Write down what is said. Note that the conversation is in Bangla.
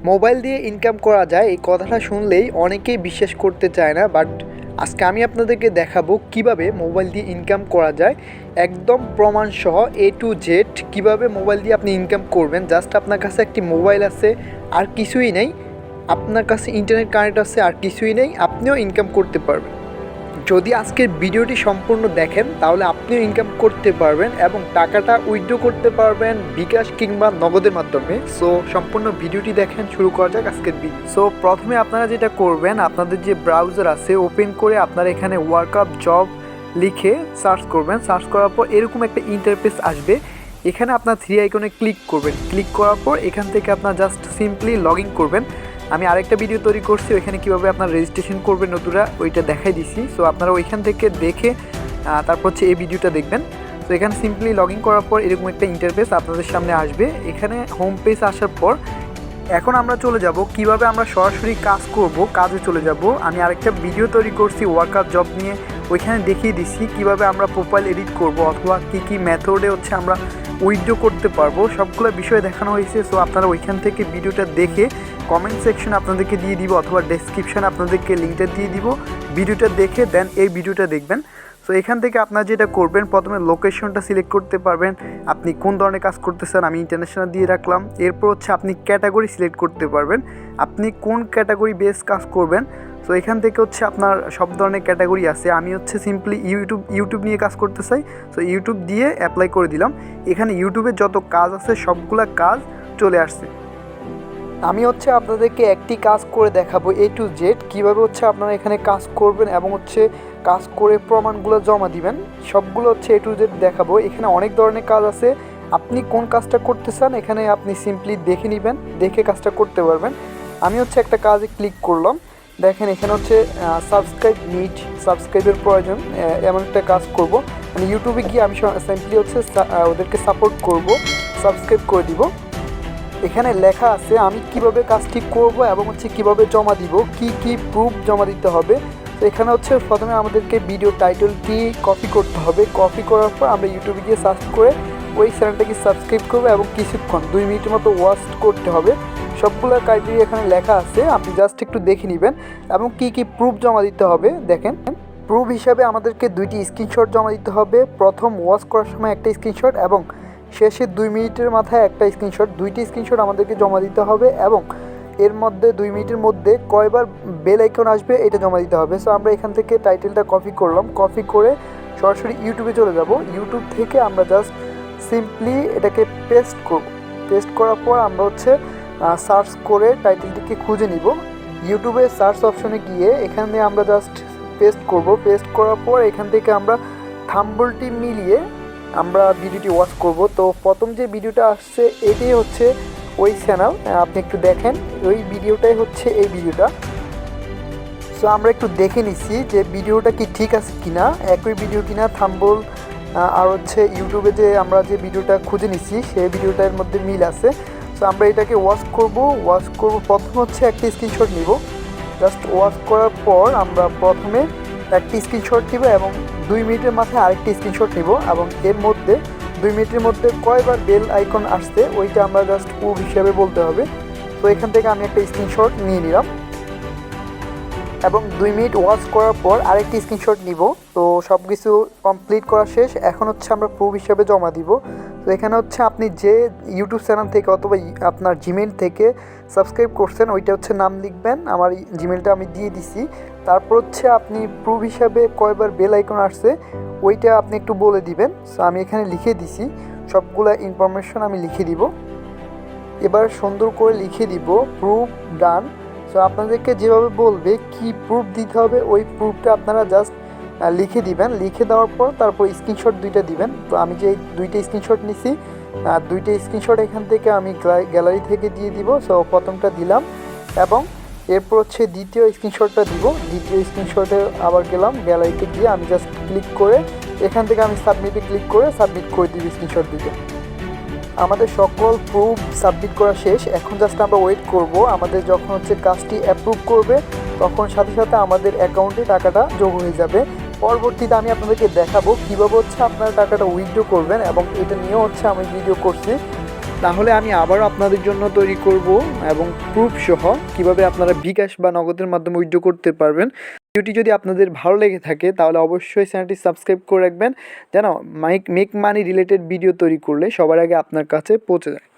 মোবাইল দিয়ে ইনকাম করা যায় এই কথাটা শুনলেই অনেকেই বিশ্বাস করতে চায় না, বাট আজকে আমি আপনাদেরকে দেখাবো কিভাবে মোবাইল দিয়ে ইনকাম করা যায় একদম প্রমাণসহ A to Z কিভাবে মোবাইল দিয়ে আপনি ইনকাম করবেন। জাস্ট আপনার কাছে একটি মোবাইল আছে, আর কিছুই নেই, আপনার কাছে ইন্টারনেট কানেক্ট আছে, আর কিছুই নেই, আপনিও ইনকাম করতে পারবেন। যদি আজকের ভিডিওটি সম্পূর্ণ দেখেন তাহলে আপনিও ইনকাম করতে পারবেন এবং টাকাটা উইথড্র করতে পারবেন বিকাশ কিংবা নগদের মাধ্যমে। সো সম্পূর্ণ ভিডিওটি দেখেন, শুরু করা যাক আজকের ভিডিও। সো প্রথমে আপনারা যেটা করবেন, আপনাদের যে ব্রাউজার আছে ওপেন করে আপনারা এখানে ওয়ার্কআপ জব লিখে সার্চ করবেন। সার্চ করার পর এরকম একটা ইন্টারফেস আসবে। এখানে আপনার 3 আইকনে ক্লিক করবেন। ক্লিক করার পর এখান থেকে আপনার জাস্ট সিম্পলি লগ ইন করবেন। আমি আরেকটা ভিডিও তৈরি করছি, ওইখানে কীভাবে আপনার রেজিস্ট্রেশন করবেন নতুনরা, ওইটা দেখাই দিছি। সো আপনারা ওইখান থেকে দেখে তারপর হচ্ছে এই ভিডিওটা দেখবেন। তো এখানে সিম্পলি লগ ইন করার পর এরকম একটা ইন্টারফেস আপনাদের সামনে আসবে। এখানে হোম পেজ আসার পর এখন আমরা চলে যাব কিভাবে আমরা সরাসরি কাজ করব, কাজে চলে যাব। আমি আরেকটা ভিডিও তৈরি করছি ওয়ার্কআপ জব নিয়ে, ওইখানে দেখিয়ে দিচ্ছি কিভাবে আমরা প্রোফাইল এডিট করব অথবা কী মেথডে হচ্ছে আমরা উইথড্র করতে পারবো, সবগুলো বিষয় দেখানো হয়েছে। সো আপনারা ওইখান থেকে ভিডিওটা দেখে কমেন্ট সেকশন আপনাদেরকে দিয়ে দিব অথবা ডেসক্রিপশানে আপনাদেরকে লিঙ্কটা দিয়ে দিব। ভিডিওটা দেখে দেন এই ভিডিওটা দেখবেন। সো এখান থেকে আপনারা যেটা করবেন, প্রথমে লোকেশনটা সিলেক্ট করতে পারবেন, আপনি কোন ধরনের কাজ করতেছেন। আমি ইন্টারন্যাশনাল দিয়ে রাখলাম। এরপর হচ্ছে আপনি ক্যাটাগরি সিলেক্ট করতে পারবেন, আপনি কোন ক্যাটাগরি বেস কাজ করবেন। সো এখান থেকে হচ্ছে আপনার সব ধরনের ক্যাটাগরি আছে। আমি হচ্ছে সিম্পলি ইউটিউব নিয়ে কাজ করতে চাই। সো ইউটিউব দিয়ে অ্যাপ্লাই করে দিলাম। এখানে ইউটিউবের যত কাজ আছে সবগুলা কাজ চলে আসছে। আমি হচ্ছে আপনাদেরকে একটি কাজ করে দেখাবো A to Z কীভাবে হচ্ছে আপনারা এখানে কাজ করবেন এবং হচ্ছে কাজ করে প্রমাণগুলো জমা দিবেন। সবগুলো হচ্ছে A to Z দেখাবো। এখানে অনেক ধরনের কাজ আছে, আপনি কোন কাজটা করতে চান এখানে আপনি সিম্পলি দেখে নেবেন, দেখে কাজটা করতে পারবেন। আমি হচ্ছে একটা কাজে ক্লিক করলাম। দেখেন এখানে হচ্ছে সাবস্ক্রাইবের প্রয়োজন, এমন একটা কাজ করব। মানে ইউটিউবে গিয়ে আমি সিম্পলি হচ্ছে ওদেরকে সাপোর্ট করব, সাবস্ক্রাইব করে দিব। এখানে লেখা আছে আমি কিভাবে কাজটি করব এবং হচ্ছে কিভাবে জমা দিব, কি প্রুফ জমা দিতে হবে। তো এখানে হচ্ছে প্রথমে আমাদেরকে ভিডিও টাইটেলটি কপি করতে হবে। কপি করার পর আমরা ইউটিউবে গিয়ে সার্চ করে ওই চ্যানেলটাকে সাবস্ক্রাইব করবো এবং কিছুক্ষণ 2 মিনিটের মতো ওয়াচ করতে হবে। সবগুলো ক্রাইটেরিয়া এখানে লেখা আছে, আপনি জাস্ট একটু দেখে নেবেন এবং কি প্রুফ জমা দিতে হবে। দেখেন প্রুফ হিসাবে আমাদেরকে 2টি স্ক্রিনশট জমা দিতে হবে। প্রথম ওয়াচ করার সময় একটা স্ক্রিনশট এবং শেষে 2 মিনিটের মাথায় একটা স্ক্রিনশট, 2টি স্ক্রিনশট আমাদেরকে জমা দিতে হবে এবং এর মধ্যে 2 মিনিটের মধ্যে কয়বার বেল আইকন আসবে এটা জমা দিতে হবে। সো আমরা এখান থেকে টাইটেলটা কপি করলাম, কপি করে সরাসরি ইউটিউবে চলে যাব। ইউটিউব থেকে আমরা জাস্ট সিম্পলি এটাকে পেস্ট করব। পেস্ট করার পর আমরা হচ্ছে সার্চ করে টাইটেলটিকে খুঁজে নিব। ইউটিউবে সার্চ অপশনে গিয়ে এখানে আমরা জাস্ট পেস্ট করব। পেস্ট করার পর এখান থেকে আমরা থাম্বনেলটি মিলিয়ে আমরা ভিডিওটি ওয়াচ করব। তো প্রথম যে ভিডিওটা আসছে এটাই হচ্ছে ওই চ্যানেল, আপনি একটু দেখেন ওই ভিডিওটাই হচ্ছে এই ভিডিওটা। সো আমরা একটু দেখে নিচ্ছি যে ভিডিওটা কি ঠিক আছে কিনা, একই ভিডিও কিনা। থাম্বনেল আর হচ্ছে ইউটিউবে যে আমরা যে ভিডিওটা খুঁজে নিচ্ছি সেই ভিডিওটার মধ্যে মিল আছে। সো আমরা এটাকে ওয়াচ করব। প্রথম হচ্ছে একটি স্ক্রিনশট নিব। জাস্ট ওয়াচ করার পর আমরা প্রথমে একটি স্ক্রিনশট নিব এবং 2 মিনিটের মাথায় আরেকটি স্ক্রিনশট নিব এবং এর মধ্যে 2 মিনিটের মধ্যে কয়বার বেল আইকন আসছে ওইটা আমরা জাস্ট প্রুফ হিসাবে বলতে হবে। তো এখান থেকে আমি একটা স্ক্রিনশট নিয়ে নিলাম এবং 2 মিনিট ওয়াচ করার পর আরেকটি স্ক্রিনশট নিব। তো সব কিছু কমপ্লিট করা শেষ। এখন হচ্ছে আমরা প্রুফ হিসাবে জমা দিব। তো এখানে হচ্ছে আপনি যে ইউটিউব চ্যানেল থেকে অথবা আপনার জিমেইল থেকে সাবস্ক্রাইব করছেন ওইটা হচ্ছে নাম লিখবেন। আমার জিমেইলটা আমি দিয়ে দিছি। তারপর হচ্ছে আপনি প্রুফ হিসাবে কয়বার বেল আইকন আসছে ওইটা আপনি একটু বলে দিবেন। সো আমি এখানে লিখে দিছি, সবগুলা ইনফরমেশন আমি লিখে দিব। এবার সুন্দর করে লিখে দিব প্রুফ ডান। সো আপনাদেরকে যেভাবে বলবে কি প্রুফ দিতে হবে ওই প্রুফটা আপনারা জাস্ট লিখে দিবেন। লিখে দেওয়ার পর তারপর স্ক্রিনশট 2টা দিবেন। তো আমি যে 2টা স্ক্রিনশট নিছি, 2টা স্ক্রিনশট এখান থেকে আমি গ্যালারি থেকে দিয়ে দিব। সো প্রথমটা দিলাম এবং এরপর হচ্ছে দ্বিতীয় স্ক্রিনশটটা দিব। দ্বিতীয় স্ক্রিনশটে আবার গেলাম, গ্যালারিতে গিয়ে আমি জাস্ট ক্লিক করে এখান থেকে আমি সাবমিটে ক্লিক করে সাবমিট করে দিব স্ক্রিনশট দিতে। আমাদের সকল প্রুফ সাবমিট করা শেষ। এখন জাস্ট আমরা ওয়েট করব। আমাদের যখন হচ্ছে কাজটি অ্যাপ্রুভ করবে তখন সাথে সাথে আমাদের অ্যাকাউন্টে টাকাটা যোগ হয়ে যাবে। পরবর্তীতে আমি আপনাদেরকে দেখাবো কীভাবে হচ্ছে আপনারা টাকাটা উইথড্র করবেন এবং এটা নিয়েও হচ্ছে আমি ভিডিও করছি। তাহলে আমি আবারও আপনাদের জন্য তৈরি করব এবং প্রুফ সহ কিভাবে আপনারা বিকাশ বা নগদের মাধ্যমে উইথড্র করতে পারবেন। ভিডিওটি যদি আপনাদের ভালো লেগে থাকে তাহলে অবশ্যই চ্যানেলটি সাবস্ক্রাইব করে রাখবেন যেন মেক মানি রিলেটেড ভিডিও তৈরি করলে সবার আগে আপনার কাছে পৌঁছে যায়।